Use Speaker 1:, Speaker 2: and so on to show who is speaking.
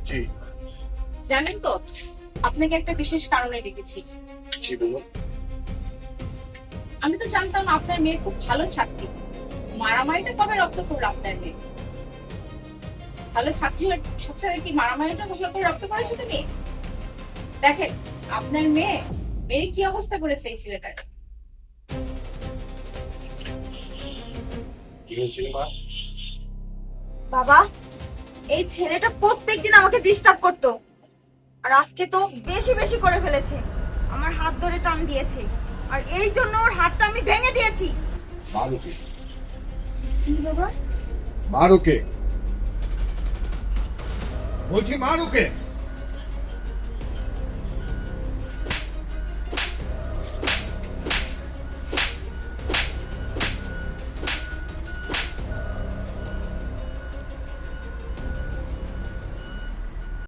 Speaker 1: জি।
Speaker 2: জানেন তো, আপনাকে একটা বিশেষ কারণে ডেকেছি।
Speaker 1: জি বলুন।
Speaker 2: আমি তো জানতাম আপনার মেয়ে খুব ভালো ছাত্রী। মারামারিটা কবে রপ্ত করলো আপনার মেয়ে? ভালো ছাত্রী হওয়ার সাথে সাথে কি মারামারিটা ভালো করে রপ্ত করেছে তুমি? দেখেন, আপনার মেয়ে কি অবস্থা করেছে এই ছেলেটার।
Speaker 1: কি হয়েছিল মা?
Speaker 3: বাবা, এই ছেলেটা প্রত্যেকদিন আমাকে ডিস্টার্ব করতো, আর আজকে তো বেশি বেশি করে ফেলেছে। আমার হাত ধরে টান দিয়েছে, আর এই জন্য ওর হাতটা আমি ভেঙে দিয়েছি।
Speaker 1: মারুকে।
Speaker 3: জি বাবা।
Speaker 1: মারুকে বলছি, মারুকে।